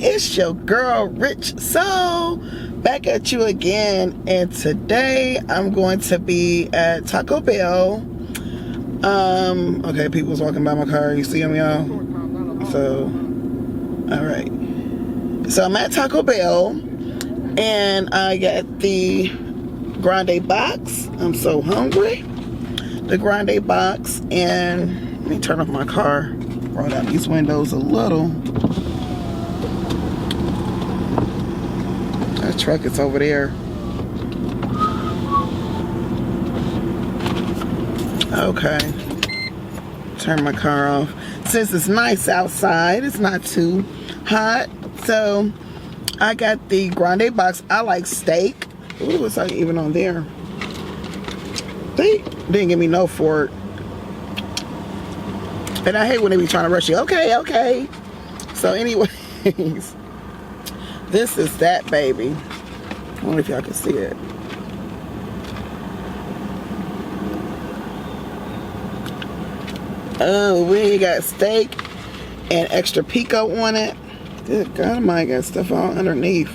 It's your girl Rich Soul back at you again, and today I'm going to be at Taco Bell. Okay, people's walking by my car. You see them, y'all? So, all right. So I'm at Taco Bell, and I got the Grande box. I'm so hungry. The Grande box, and let me turn off my car. Roll down these windows a little. That truck is over there. Okay. Turn my car off. Since it's nice outside, it's not too hot. So I got the Grande box. I like steak. Ooh, it's not even on there. They didn't give me no fork. And I hate when they be trying to rush you. Okay. So anyways, this is that baby. I don't know if y'all can see it. Oh, we got steak and extra pico on it. Good God, I might got stuff all underneath.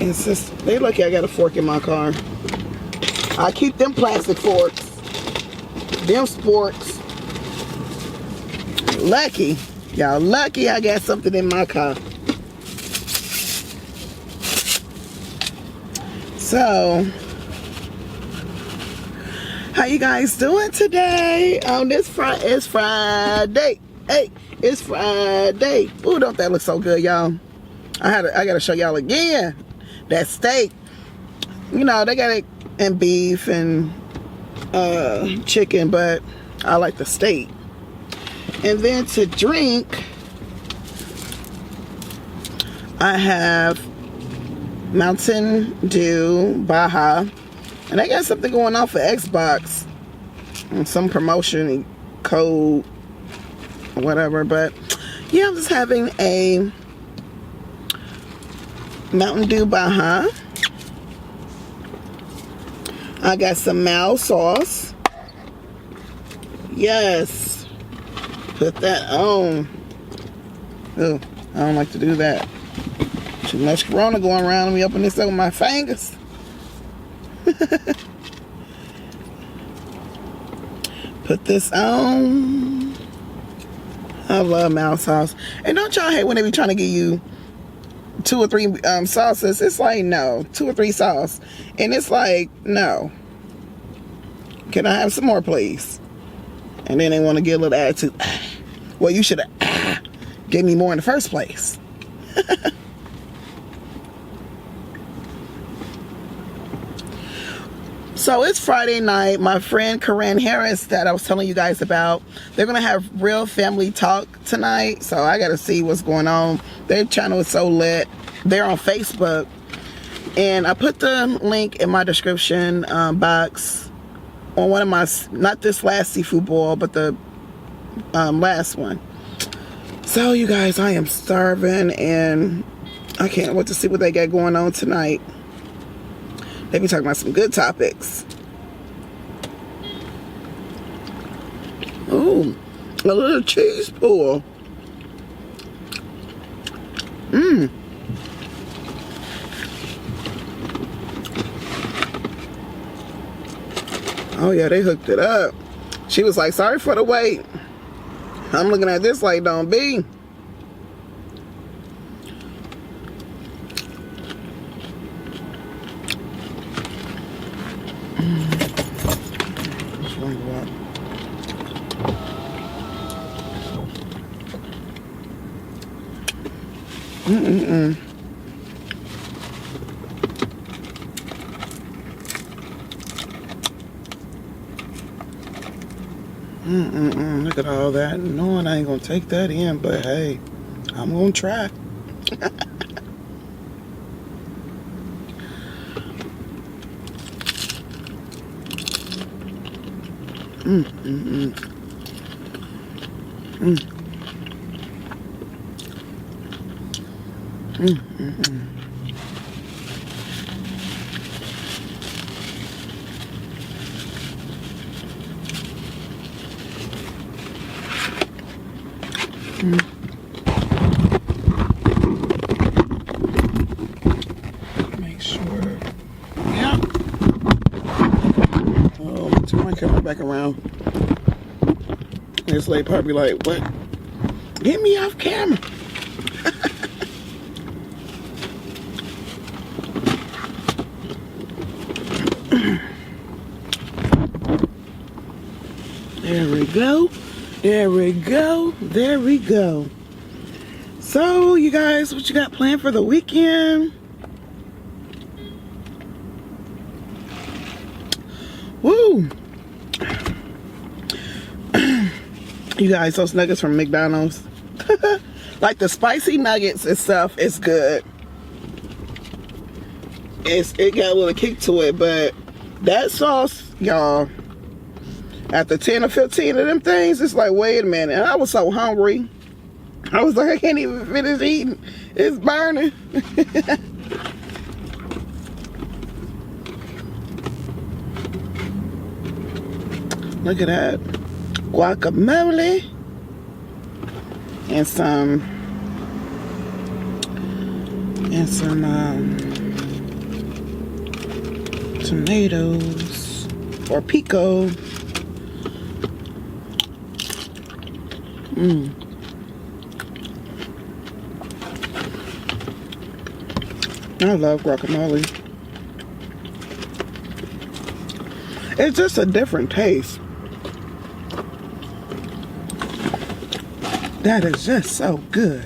It's just, they lucky I got a fork in my car. I keep them plastic forks. Them sporks. Lucky. Y'all lucky I got something in my car. So, how you guys doing today? On this Friday, it's Friday. Hey, it's Friday. Ooh, don't that look so good, y'all? I gotta show y'all again. That steak. You know, they got it in beef and chicken, but I like the steak. And then to drink, I have Mountain Dew Baja. And I got something going on for Xbox. Some promotion code or whatever. But yeah, I'm just having a Mountain Dew Baja. I got some Mal sauce. Yes. Put that on. Oh, I don't like to do that. Too much Corona going around. Let me open this up with my fingers. Put this on. I love Mal sauce. And don't y'all hate when they be trying to give you 2 or 3 sauces? It's like, no, 2 or 3 sauce. And it's like, no. Can I have some more, please? And then they want to get a little attitude. Well, you should have gave me more in the first place. So it's Friday night. My friend Corinne Harris that I was telling you guys about, they're going to have Real Family Talk tonight. So I got to see what's going on. Their channel is so lit. They're on Facebook. And I put the link in my description box on one of my, not this last seafood boil, but the last one. So you guys, I am starving and I can't wait to see what they got going on tonight. They be talking about some good topics. Ooh, a little cheese pull. Oh yeah, they hooked it up. She was like, sorry for the wait. I'm looking at this like, don't be. Look at all that. Knowing I ain't gonna take that in, but hey, I'm gonna try. back around. This lady probably like, what? Get me off camera. There we go. There we go. There we go. So, you guys, what you got planned for the weekend? Woo! You guys, those nuggets from McDonald's. Like the spicy nuggets and stuff, it's good. It got a little kick to it, but that sauce, y'all, after 10 or 15 of them things, it's like, wait a minute. And I was so hungry. I was like, I can't even finish eating. It's burning. Look at that. Guacamole. And some tomatoes or pico. I love guacamole. It's just a different taste. That is just so good.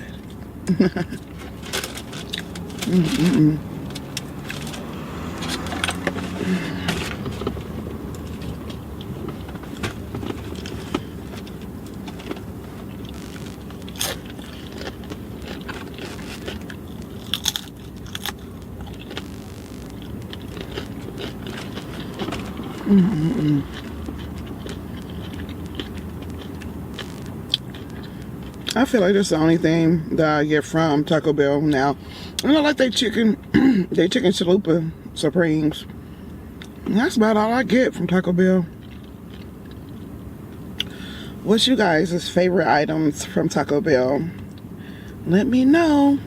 I feel like that's the only thing that I get from Taco Bell now. I don't like they chicken, they chicken chalupa supremes. And that's about all I get from Taco Bell. What's you guys' favorite items from Taco Bell? Let me know.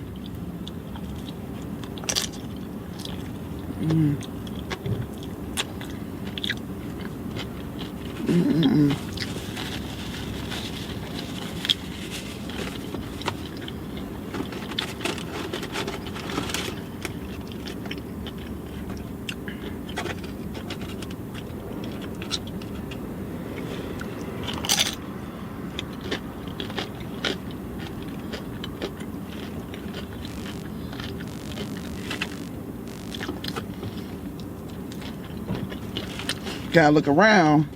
Gotta look around.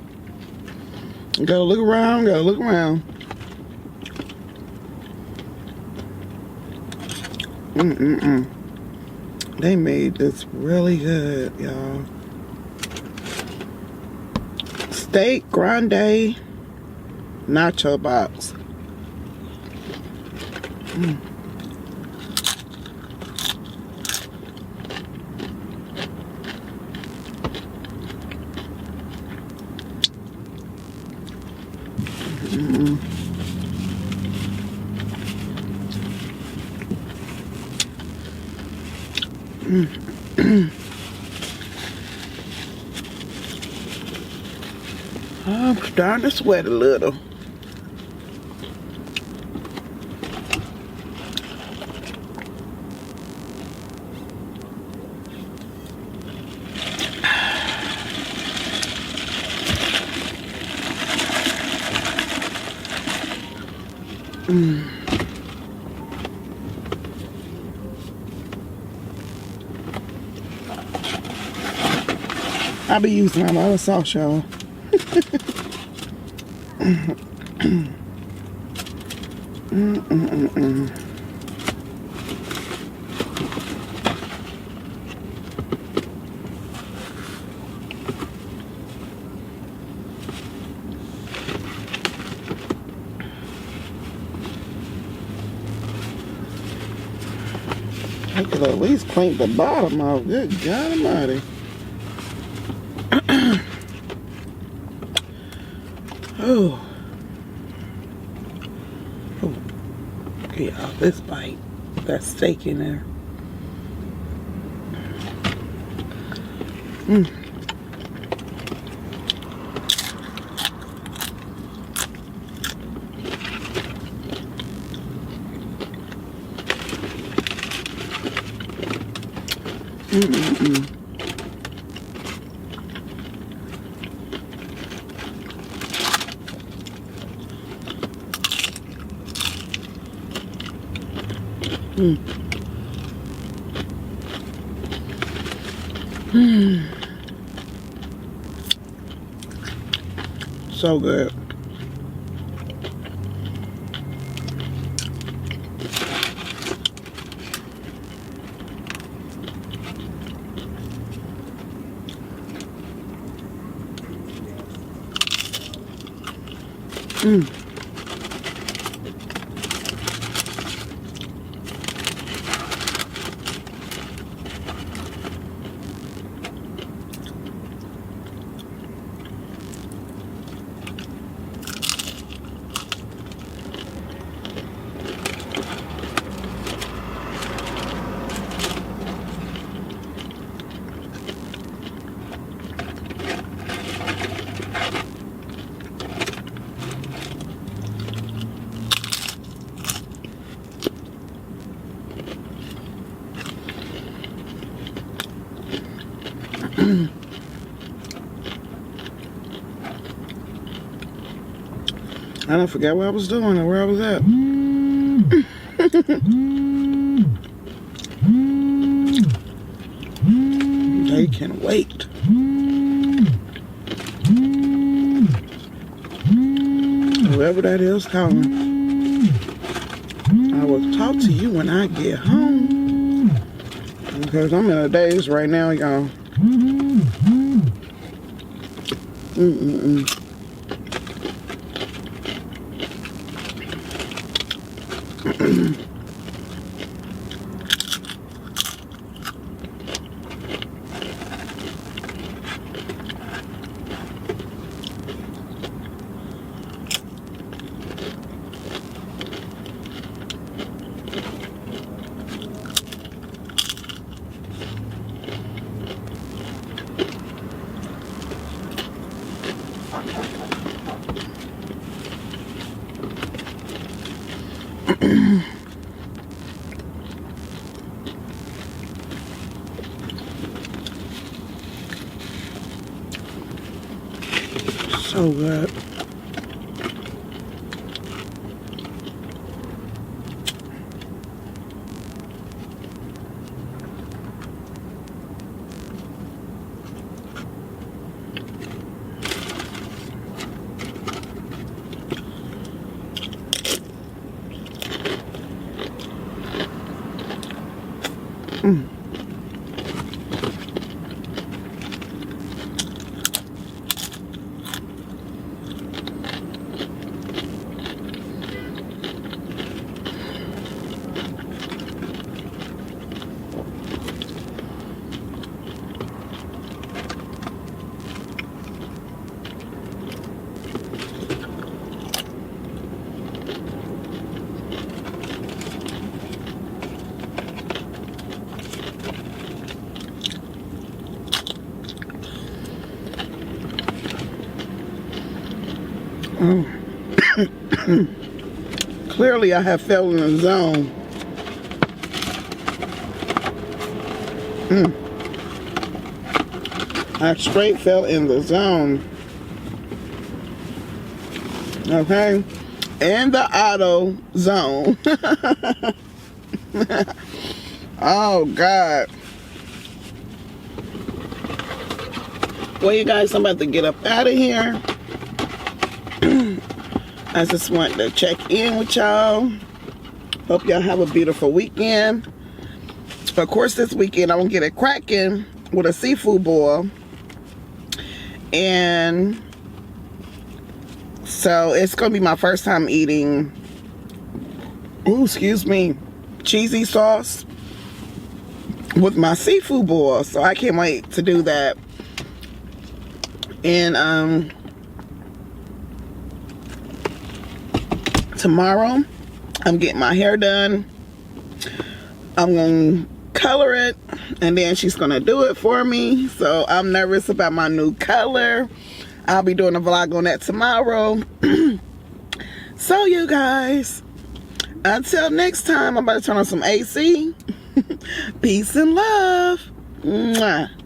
Gotta look around. Gotta look around. They made this really good, y'all. Steak Grande Nacho box. I'm starting to sweat a little. I'll be using my other sauce, y'all. I could at least clean the bottom off. Good God Almighty. Oh. Oh. Get off this bite. That steak in there. Mm-mm-mm. Mm. Mm. So good. Mm. I don't forget what I was doing or where I was at. They can wait. Whoever that is calling, I will talk to you when I get home. Because I'm in a daze right now, y'all. Mm-mm-mm. So good. Mm. Oh. Clearly I have fell in the zone. I straight fell in the zone. Okay? In the auto zone. Oh, God. Well, you guys, I'm about to get up out of here. I just want to check in with y'all. Hope y'all have a beautiful weekend. Of course, this weekend I'm going to get it cracking with a seafood boil. And so it's going to be my first time eating, ooh, excuse me, cheesy sauce with my seafood boil. So I can't wait to do that. And tomorrow I'm getting my hair done. I'm gonna color it and then she's gonna do it for me. So I'm nervous about my new color. I'll be doing a vlog on that tomorrow. So you guys, until next time, I'm about to turn on some AC. Peace and love. Mwah.